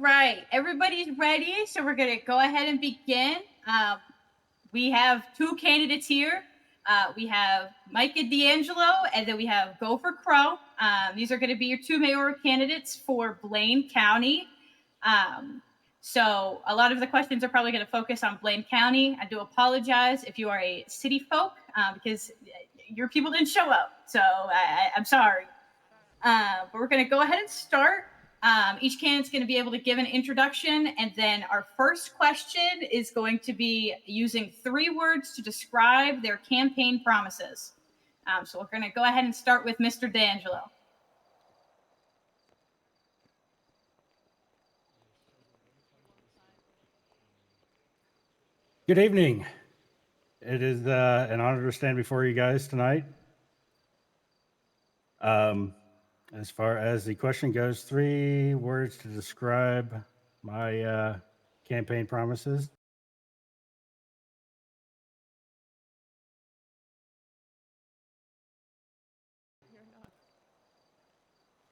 right, everybody's ready, so we're going to go ahead and begin. We have two candidates here. We have Micah D'Angelo, and then we have Gopher Crow. These are going to be your two mayoral candidates for Blaine County. So a lot of the questions are probably going to focus on Blaine County. I do apologize if you are a city folk because your people didn't show up, so I'm sorry. But we're going to go ahead and start. Each candidate's going to be able to give an introduction, and then our first question is going to be using 3 words to describe their campaign promises. So we're going to go ahead and start with Mr. D'Angelo. Good evening. It is an honor to stand before you guys tonight. As far as the question goes, 3 words to describe my campaign promises.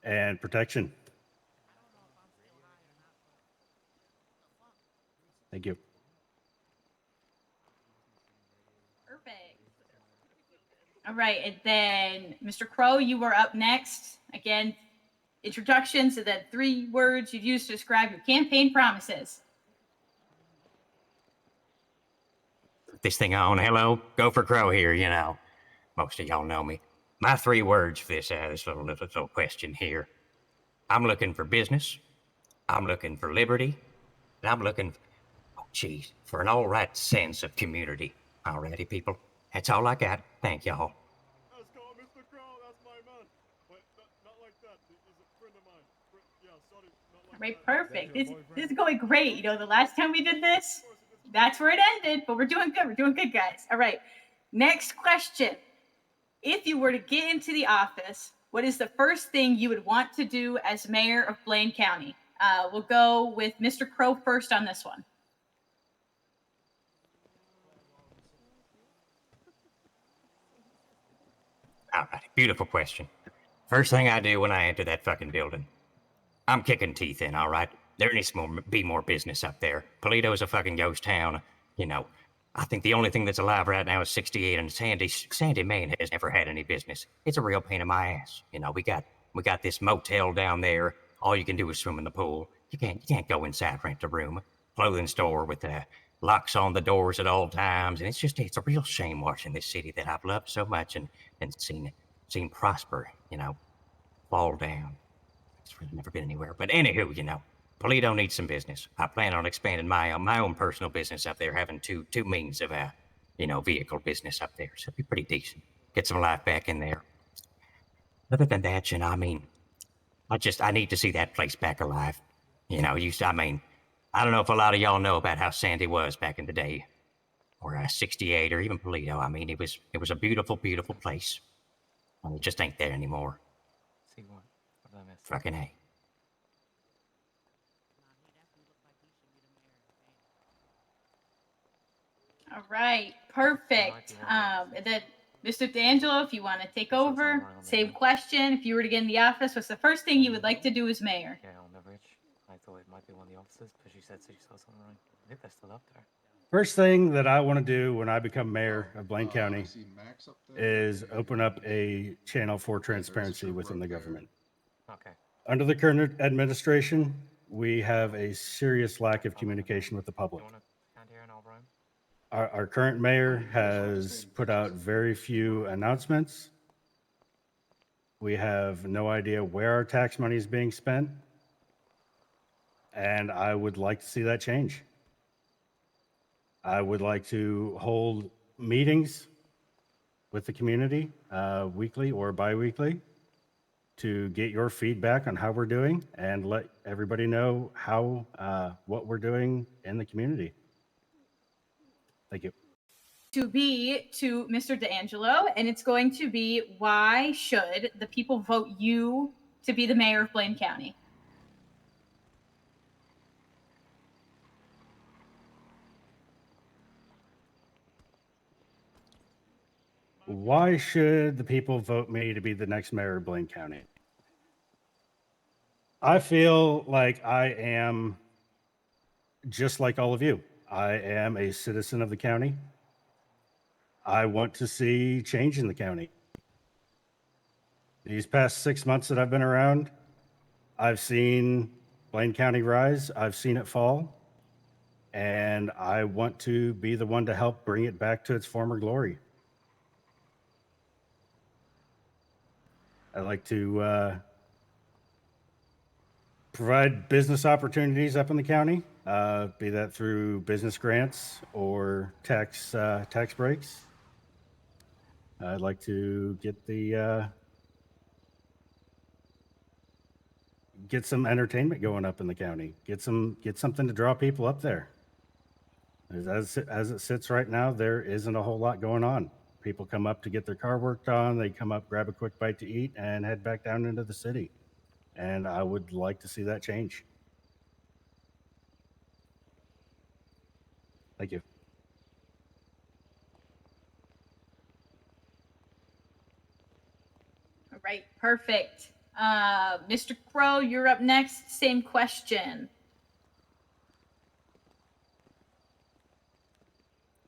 And protection. Thank you. Perfect. All right, and then Mr. Crow, you were up next. Again, introductions and then 3 words you'd use to describe your campaign promises. This thing on. Hello, Gopher Crow here, you know. Most of y'all know me. My 3 words for this little question here. I'm looking for business. I'm looking for liberty. And I'm looking, for an all right sense of community. Alrighty, people. That's all I got. Thank y'all. Let's go, Mr. Crow. That's my man. But not like that. He's a friend of mine. Yeah, sorry. Not like All right, that. perfect. This is going great. You know, the last time we did this, that's where it ended, but we're doing good. We're doing good, guys. All right. Next question. If you were to get into the office, what is the first thing you would want to do as mayor of Blaine County? We'll go with Mr. Crow first on this one. All right, beautiful question. First thing I do when I enter that fucking building, I'm kicking teeth in, all right? There needs to be more business up there. Polito's a fucking ghost town. You know, I think the only thing that's alive right now is 68, and Sandy Main has never had any business. It's a real pain in my ass. You know, we got this motel down there. All you can do is swim in the pool. You can't go inside, rent a room. Clothing store with locks on the doors at all times, and it's a real shame watching this city that I've loved so much and seen prosper, you know, fall down. It's really never been anywhere. But anywho, you know, Polito needs some business. I plan on expanding my own personal business up there, having two means of vehicle business up there. So it'd be pretty decent. Get some life back in there. Other than that, you know, I mean, I need to see that place back alive. You know, I don't know if a lot of y'all know about how Sandy was back in the day, or 68, or even Polito. I mean, it was a beautiful, beautiful place. Well, it just ain't there anymore. See what? What did I miss? Fucking A. All right, perfect. And then Mr. D'Angelo, if you want to take over, same question. If you were to get in the office, what's the first thing you would like to do as mayor? Yeah, on the bridge. I thought it might be one of the officers, but she said she saw something wrong. I think they're still up there. First thing that I want to do when I become mayor of Blaine County is open up a channel for transparency within the government. Okay. Under the current administration, we have a serious lack of communication with the public. You want to hand here and I'll Brian? Our current mayor has put out very few announcements. We have no idea where our tax money is being spent. And I would like to see that change. I would like to hold meetings with the community weekly or bi-weekly to get your feedback on how we're doing and let everybody know what we're doing in the community. Thank you. To Mr. D'Angelo, and it's going to be, why should the people vote you to be the mayor of Blaine County? Why should the people vote me to be the next mayor of Blaine County? I feel like I am just like all of you. I am a citizen of the county. I want to see change in the county. These past 6 months that I've been around, I've seen Blaine County rise, I've seen it fall, and I want to be the one to help bring it back to its former glory. I'd like to provide business opportunities up in the county, be that through business grants or tax breaks. I'd like to get some entertainment going up in the county. Get something to draw people up there. As it sits right now, there isn't a whole lot going on. People come up to get their car worked on. They come up, grab a quick bite to eat, and head back down into the city. And I would like to see that change. Thank you. All right, perfect. Mr. Crow, you're up next. Same question.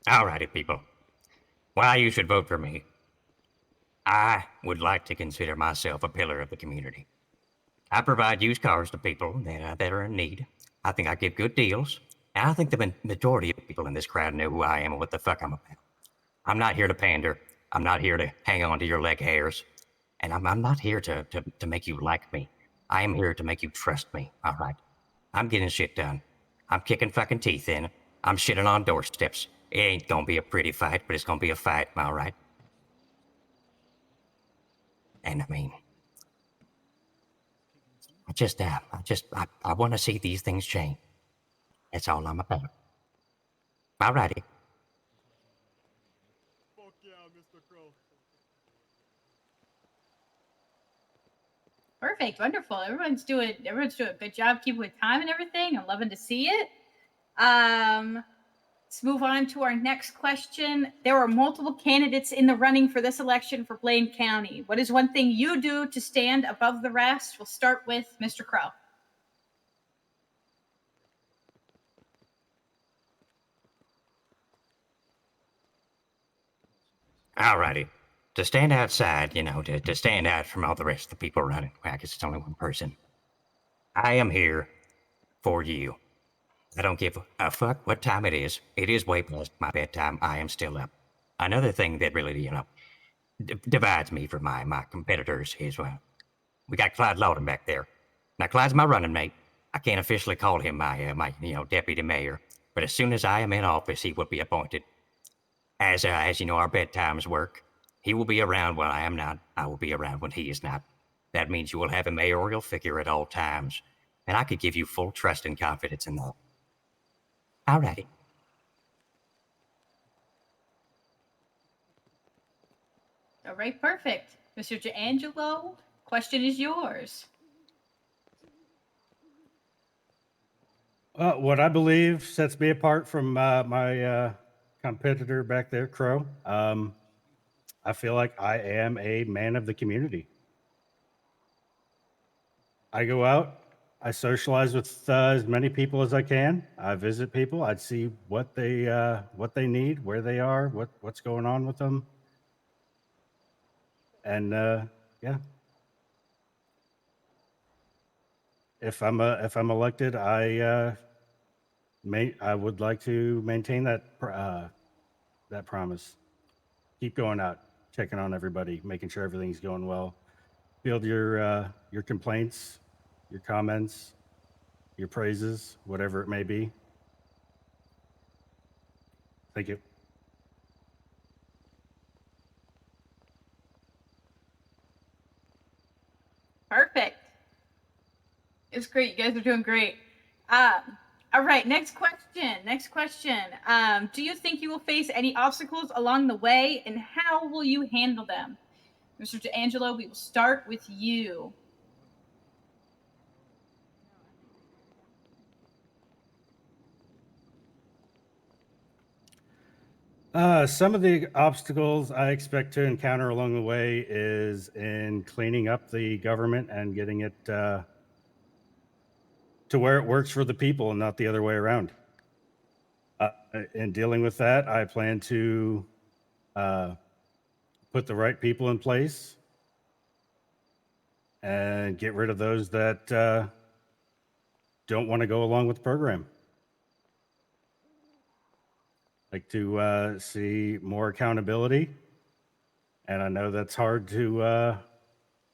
Alrighty, people. Why you should vote for me. I would like to consider myself a pillar of the community. I provide used cars to people that are in need. I think I give good deals. And I think the majority of people in this crowd know who I am and what the fuck I'm about. I'm not here to pander. I'm not here to hang on to your leg hairs. And I'm not here to make you like me. I am here to make you trust me, all right? I'm getting shit done. I'm kicking fucking teeth in. I'm shitting on doorsteps. It ain't gonna be a pretty fight, but it's gonna be a fight, all right? And I mean, I want to see these things change. That's all I'm about. Alrighty. Fuck yeah, Mr. Crow. Perfect, wonderful. Everyone's doing a good job keeping with time and everything. I'm loving to see it. Let's move on to our next question. There are multiple candidates in the running for this election for Blaine County. What is one thing you do to stand above the rest? We'll start with Mr. Crow. Alrighty. To stand outside, to stand out from all the rest of the people running, well, I guess it's only one person. I am here for you. I don't give a fuck what time it is. It is way past my bedtime. I am still up. Another thing that really, divides me from my competitors is, well, we got Clyde Lawton back there. Now, Clyde's my running mate. I can't officially call him my deputy mayor, but as soon as I am in office, he will be appointed. As you know, our bedtimes work. He will be around when I am not. I will be around when he is not. That means you will have a mayoral figure at all times, and I could give you full trust and confidence in that. Alrighty. All right, perfect. Mr. D'Angelo, question is yours. What I believe sets me apart from my competitor back there, Crow, I feel like I am a man of the community. I go out, I socialize with as many people as I can. I visit people. I'd see what they need, where they are, what's going on with them, and yeah. If I'm elected, I would like to maintain that promise. Keep going out, checking on everybody, making sure everything's going well. Field your complaints, your comments, your praises, whatever it may be. Thank you. Perfect. It's great. You guys are doing great. All right, next question. Do you think you will face any obstacles along the way, and how will you handle them? Mr. D'Angelo, we will start with you. Some of the obstacles I expect to encounter along the way is in cleaning up the government and getting it to where it works for the people and not the other way around. In dealing with that, I plan to put the right people in place and get rid of those that don't want to go along with the program. Like to see more accountability, and I know that's hard to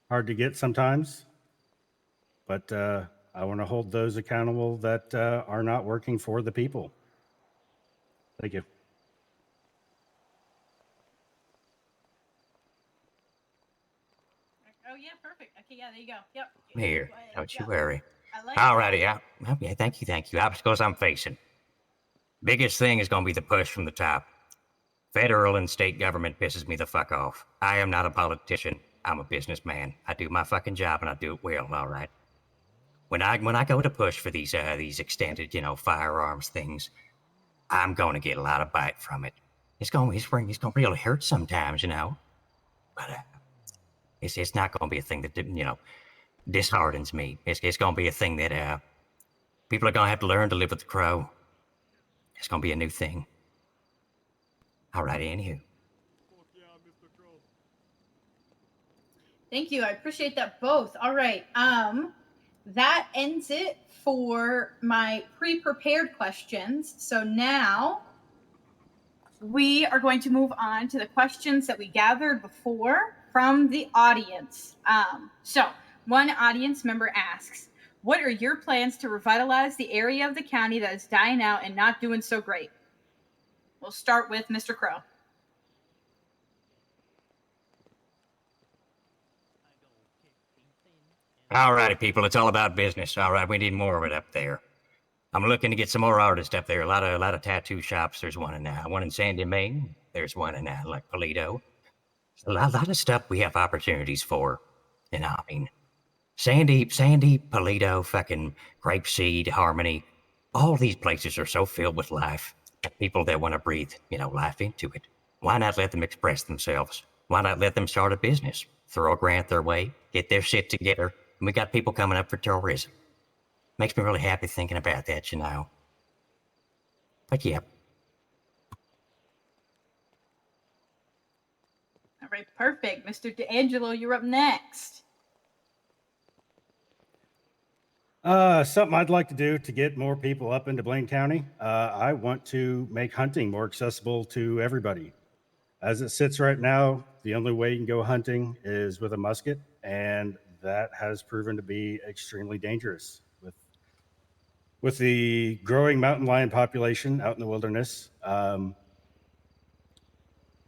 get sometimes, but I want to hold those accountable that are not working for the people. Thank you. Oh yeah, perfect. Okay, yeah, there you go. Yep. Here, don't you Yep. worry. I like Alrighty, that. yeah, thank you. Obstacles I'm facing. Biggest thing is gonna be the push from the top. Federal and state government pisses me the fuck off. I am not a politician. I'm a businessman. I do my fucking job and I do it well, all right? When I go to push for these extended, firearms things, I'm gonna get a lot of bite from it. It's gonna really hurt sometimes, but it's not gonna be a thing that disheartens me. It's gonna be a thing that people are gonna have to learn to live with the crow. It's gonna be a new thing. Alrighty, anywho. Fuck yeah, Mr. Crow. Thank you. I appreciate that both. All right. That ends it for my pre-prepared questions. So now we are going to move on to the questions that we gathered before from the audience. So one audience member asks, what are your plans to revitalize the area of the county that is dying out and not doing so great? We'll start with Mr. Crow. Alrighty, people, it's all about business. All right, we need more of it up there. I'm looking to get some more artists up there. A lot of tattoo shops. There's one in Sandy, Maine. There's one in like Polito. A lot of stuff we have opportunities for. I mean, Sandy, Polito, fucking Grapeseed, Harmony. All these places are so filled with life. People that want to breathe, life into it. Why not let them express themselves? Why not let them start a business? Throw a grant their way, get their shit together, and we got people coming up for tourism. Makes me really happy thinking about that, But yeah. All right, perfect. Mr. D'Angelo, you're up next. Something I'd like to do to get more people up into Blaine County. I want to make hunting more accessible to everybody. As it sits right now, the only way you can go hunting is with a musket, and that has proven to be extremely dangerous. With the growing mountain lion population out in the wilderness,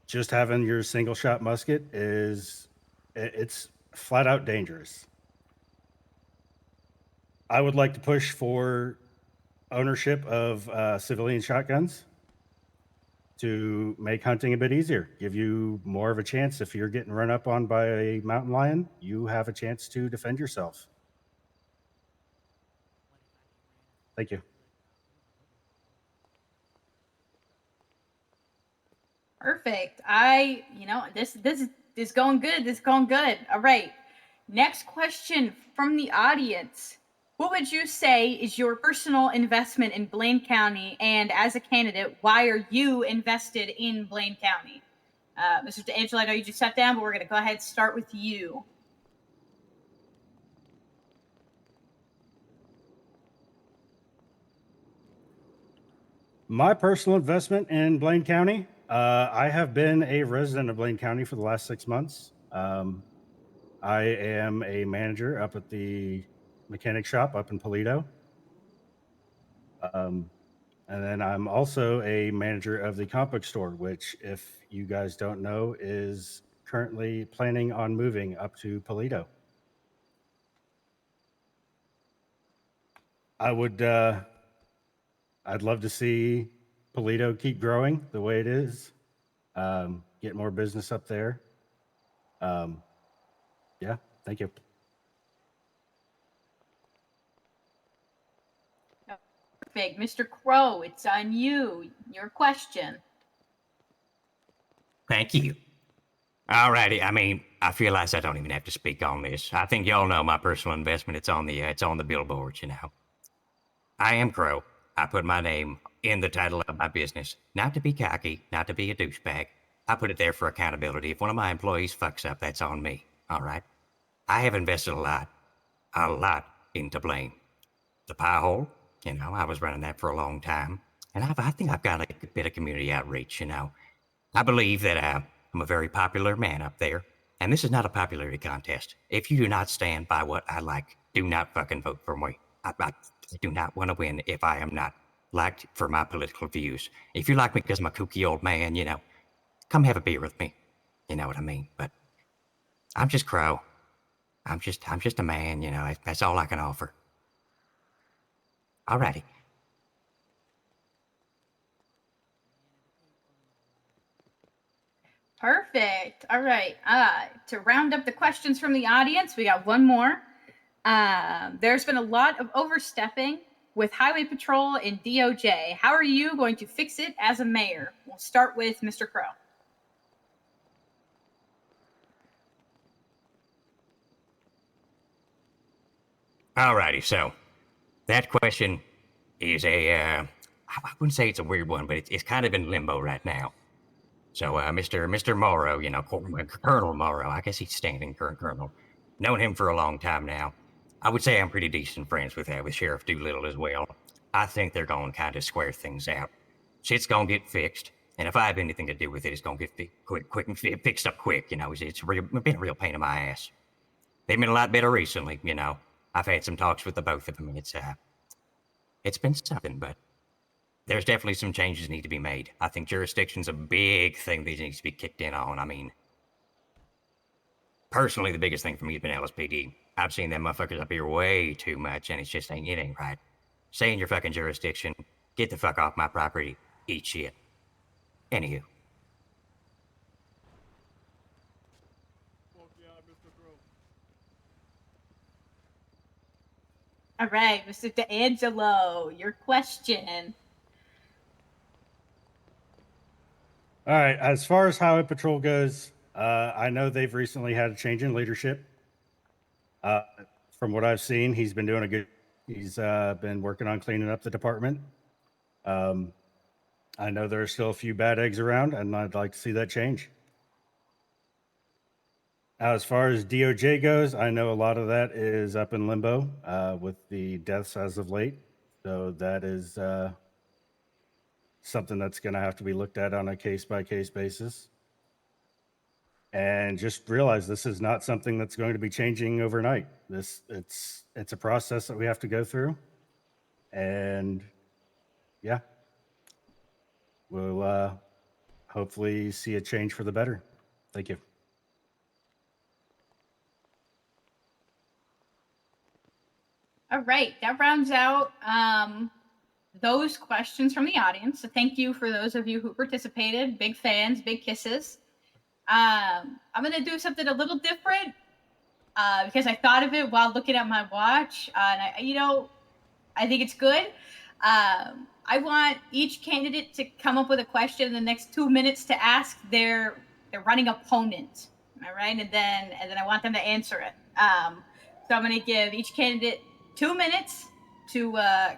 just having your single shot musket it's flat out dangerous. I would like to push for ownership of civilian shotguns to make hunting a bit easier, give you more of a chance. If you're getting run up on by a mountain lion, you have a chance to defend yourself. Thank you. Perfect. This is going good. This is going good. All right. Next question from the audience. What would you say is your personal investment in Blaine County? And as a candidate, why are you invested in Blaine County? Mr. D'Angelo, I know you just sat down, but we're going to go ahead and start with you. My personal investment in Blaine County, I have been a resident of Blaine County for the last 6 months. I am a manager up at the mechanic shop up in Polito. And then I'm also a manager of the comic book store, which, if you guys don't know, is currently planning on moving up to Polito. I'd love to see Polito keep growing the way it is, get more business up there. Yeah, thank you. Perfect. Mr. Crow, it's on you. Your question. Thank you. Alrighty, I mean, I realize I don't even have to speak on this. I think y'all know my personal investment. It's on the billboards, I am Crow. I put my name in the title of my business, not to be cocky, not to be a douchebag. I put it there for accountability. If one of my employees fucks up, that's on me, all right? I have invested a lot into Blaine. The pie hole, I was running that for a long time. And I think I've got a bit of community outreach, I believe that I'm a very popular man up there. And this is not a popularity contest. If you do not stand by what I like, do not fucking vote for me. I do not want to win if I am not liked for my political views. If you like me because I'm a kooky old man, come have a beer with me. You know what I mean? But I'm just Crow. I'm just a man, that's all I can offer. Alrighty. Perfect. All right. To round up the questions from the audience, we got one more. There's been a lot of overstepping with Highway Patrol and DOJ. How are you going to fix it as a mayor? We'll start with Mr. Crow. Alrighty, so that question is I wouldn't say it's a weird one, but it's kind of in limbo right now. So, Mr. Morrow, Colonel Morrow, I guess he's standing current colonel. Known him for a long time now. I would say I'm pretty decent friends with Sheriff Doolittle as well. I think they're going to kind of square things out. Shit's going to get fixed, and if I have anything to do with it, it's going to get quick and fixed up quick. It's been a real pain in my ass. They've been a lot better recently. I've had some talks with the both of them, and it's been something, but there's definitely some changes need to be made. I think jurisdiction's a big thing that needs to be kicked in on. I mean, personally, the biggest thing for me has been LSPD. I've seen them motherfuckers up here way too much, and it ain't right. Stay in your fucking jurisdiction. Get the fuck off my property. Eat shit. Anywho. Fuck yeah, Mr. Crow. All right, Mr. D'Angelo, your question. All right. As far as Highway Patrol goes, I know they've recently had a change in leadership. From what I've seen, he's been doing a good. He's been working on cleaning up the department. I know there are still a few bad eggs around, and I'd like to see that change. As far as DOJ goes, I know a lot of that is up in limbo with the deaths as of late. So that is something that's going to have to be looked at on a case-by-case basis. And just realize this is not something that's going to be changing overnight. It's a process that we have to go through. And yeah, we'll hopefully see a change for the better. Thank you. All right, that rounds out those questions from the audience. So thank you for those of you who participated. Big fans, big kisses. I'm gonna do something a little different because I thought of it while looking at my watch, and I think it's good. I want each candidate to come up with a question in the next 2 minutes to ask their running opponent. All right, and then I want them to answer it. So I'm going to give each candidate 2 minutes to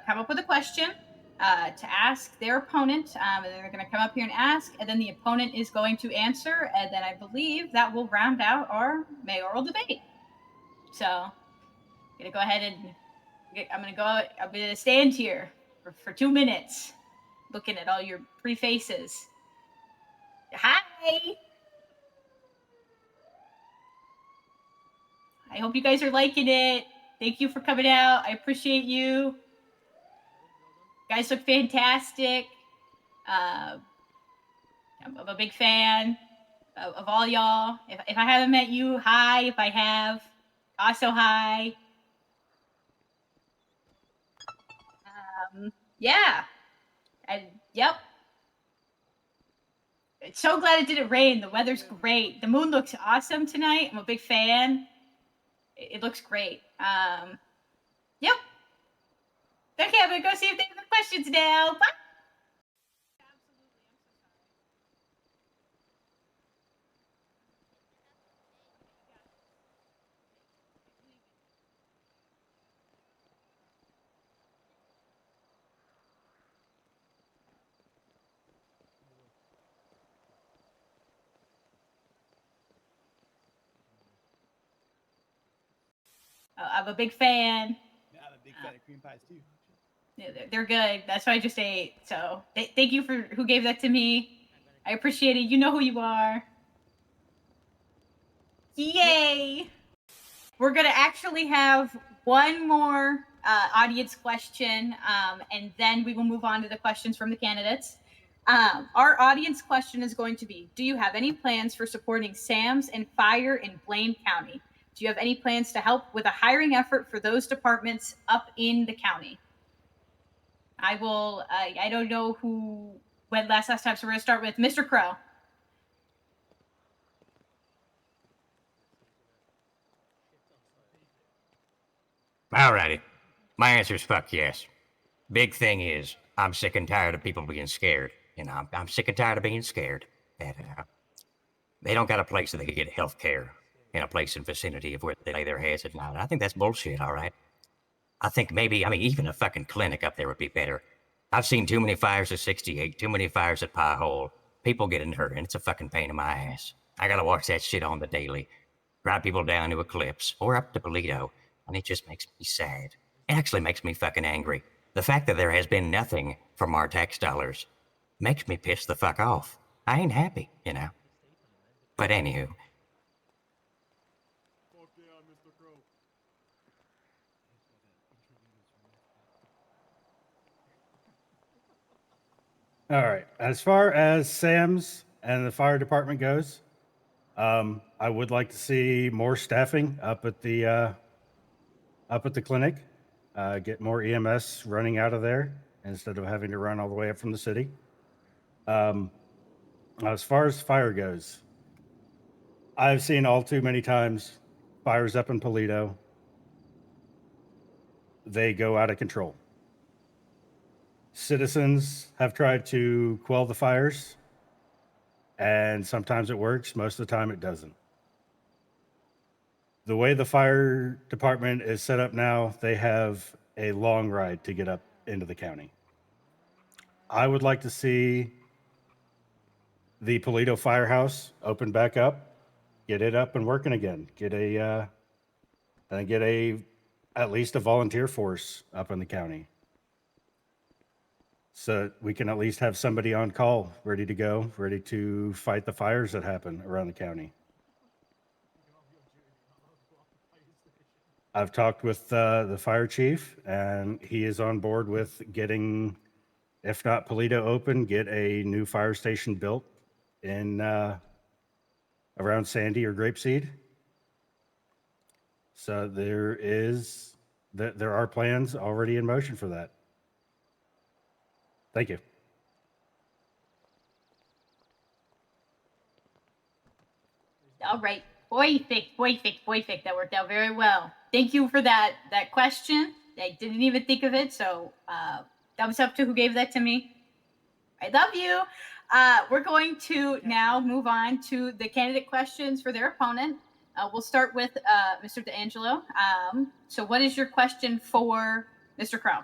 come up with a question to ask their opponent, and then they're going to come up here and ask, and then the opponent is going to answer, and then I believe that will round out our mayoral debate. So I'm going to go ahead and I'm gonna stand here for 2 minutes, looking at all your pretty faces. Hi. I hope you guys are liking it. Thank you for coming out. I appreciate you. You guys look fantastic. I'm a big fan of all y'all. If I haven't met you, hi. If I have, also hi. Yeah. Yep. So glad it didn't rain. The weather's great. The moon looks awesome tonight. I'm a big fan. It looks great. Yep. Okay, I'm gonna go see if they have questions now. Bye. I'm a big fan. Yeah, I'm a big fan of cream pies too. Yeah, they're good. That's what I just ate. So thank you for who gave that to me. I appreciate it. You know who you are. Yay! We're gonna actually have one more audience question, and then we will move on to the questions from the candidates. Our audience question is going to be: do you have any plans for supporting SAMS and fire in Blaine County? Do you have any plans to help with a hiring effort for those departments up in the county? I will. I don't know who went last time, so we're gonna start with Mr. Crow. Alrighty. My answer is fuck yes. Big thing is, I'm sick and tired of people being scared. You know, I'm sick and tired of being scared that they don't got a place that they can get health care in a place in vicinity of where they lay their heads at night. I think that's bullshit, all right? I think maybe, I mean, even a fucking clinic up there would be better. I've seen too many fires at 68, too many fires at Pie Hole. People getting hurt, and it's a fucking pain in my ass. I gotta watch that shit on the daily. Drive people down to Eclipse or up to Polito, and it just makes me sad. It actually makes me fucking angry. The fact that there has been nothing from our tax dollars makes me piss the fuck off. I ain't happy, you know. But anywho, Fuck yeah, Mr. Crow. All right. As far as Sam's and the fire department goes, I would like to see more staffing up at the clinic. Get more EMS running out of there instead of having to run all the way up from the city. As far as fire goes, I've seen all too many times fires up in Polito. They go out of control. Citizens have tried to quell the fires, and sometimes it works. Most of the time, it doesn't. The way the fire department is set up now, they have a long ride to get up into the county. I would like to see the Polito Firehouse open back up, get it up and working again, get at least a volunteer force up in the county, so we can at least have somebody on call, ready to go, ready to fight the fires that happen around the county. I've talked with the fire chief, and he is on board with getting, if not Polito open, get a new fire station built in around Sandy or Grapeseed. So there are plans already in motion for that. Thank you. All right, perfect. That worked out very well. Thank you for that question. I didn't even think of it, so thumbs up to who gave that to me. I love you. We're going to now move on to the candidate questions for their opponent. We'll start with Mr. D'Angelo. So what is your question for Mr. Crow?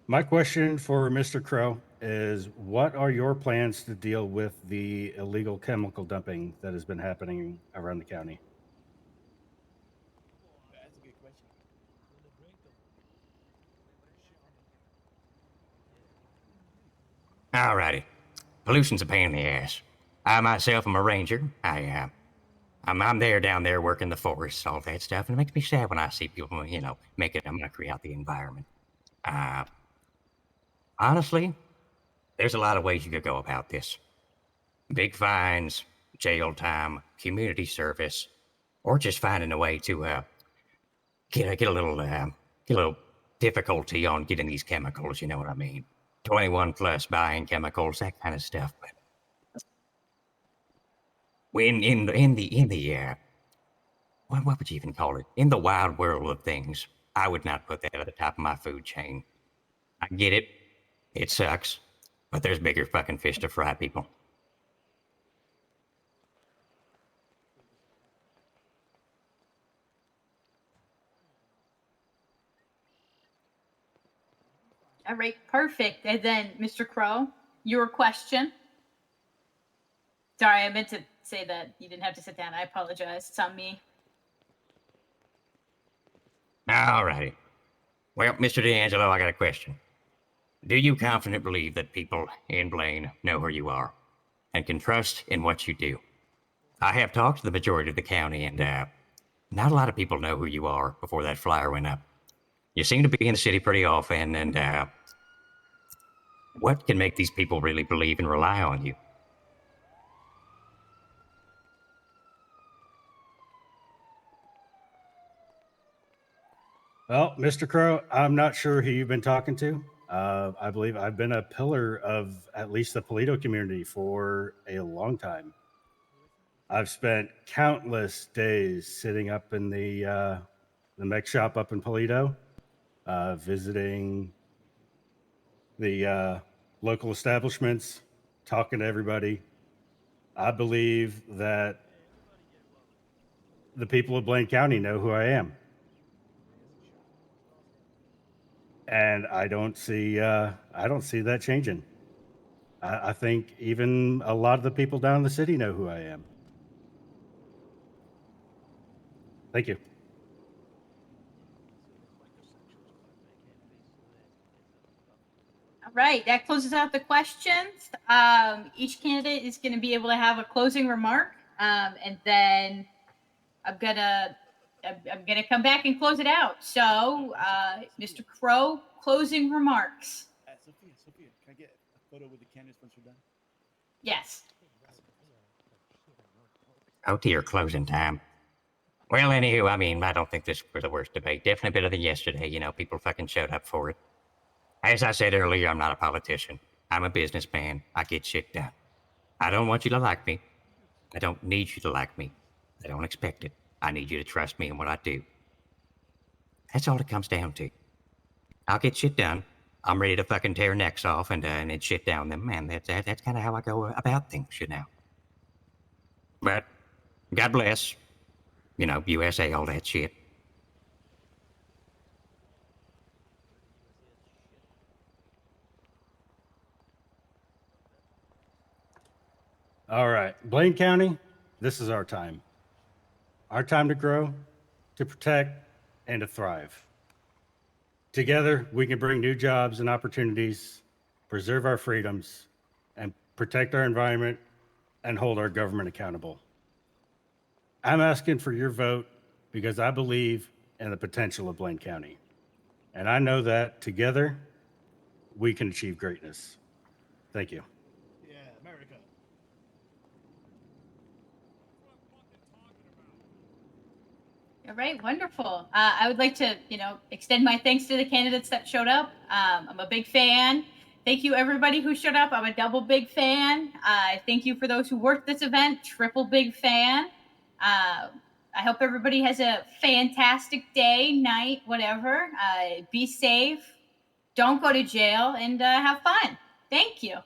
My question for Mr. Crow is, what are your plans to deal with the illegal chemical dumping that has been happening around the county? That's a good question. alrighty. Pollution's a pain in the ass. I myself am a ranger. I'm there down there working the forests, all that stuff, and it makes me sad when I see people, you know, making a mockery out the environment. Honestly, there's a lot of ways you could go about this. Big fines, jail time, community service, or just finding a way to get a little difficulty on getting these chemicals. You know what I mean? 21 plus buying chemicals, that kind of stuff. But when in the what would you even call it? In the wild world of things, I would not put that at the top of my food chain. I get it. It sucks. But there's bigger fucking fish to fry, people. All right, perfect. And then Mr. Crow, your question. Sorry, I meant to say that you didn't have to sit down. I apologize. It's on me. All righty. Well, Mr. D'Angelo, I got a question. Do you confidently believe that people in Blaine know who you are and can trust in what you do? I have talked to the majority of the county, and not a lot of people know who you are before that flyer went up. You seem to be in the city pretty often, and what can make these people really believe and rely on you? Well, Mr. Crow, I'm not sure who you've been talking to. I believe I've been a pillar of at least the Polito community for a long time. I've spent countless days sitting up in the mech shop up in Polito, visiting the local establishments, talking to everybody. I believe that the people of Blaine County know who I am. And I don't see that changing. I think even a lot of the people down in the city know who I am. Thank you. All right, that closes out the questions. Each candidate is going to be able to have a closing remark, and then I'm gonna come back and close it out. So, Mr. Crow, closing remarks. Sophia, can I get a photo with the candidates once you're done? Yes. Oh, dear, closing time. Well, anywho, I mean, I don't think this was the worst debate. Definitely better than yesterday. You know, people fucking showed up for it. As I said earlier, I'm not a politician. I'm a businessman. I get shit done. I don't want you to like me. I don't need you to like me. I don't expect it. I need you to trust me in what I do. That's all it comes down to. I'll get shit done. I'm ready to fucking tear necks off and then shit down them, and that's kind of how I go about things, you know. But God bless, you know, USA, all that shit. All right, Blaine County, this is our time. Our time to grow, to protect, and to thrive. Together, we can bring new jobs and opportunities, preserve our freedoms, and protect our environment and hold our government accountable. I'm asking for your vote because I believe in the potential of Blaine County. And I know that together, we can achieve greatness. Thank you. Yeah, America. All right, wonderful. I would like to, extend my thanks to the candidates that showed up. I'm a big fan. Thank you, everybody who showed up. I'm a double big fan. Thank you for those who worked this event. Triple big fan. I hope everybody has a fantastic day, night, whatever. Be safe. Don't go to jail and have fun. Thank you.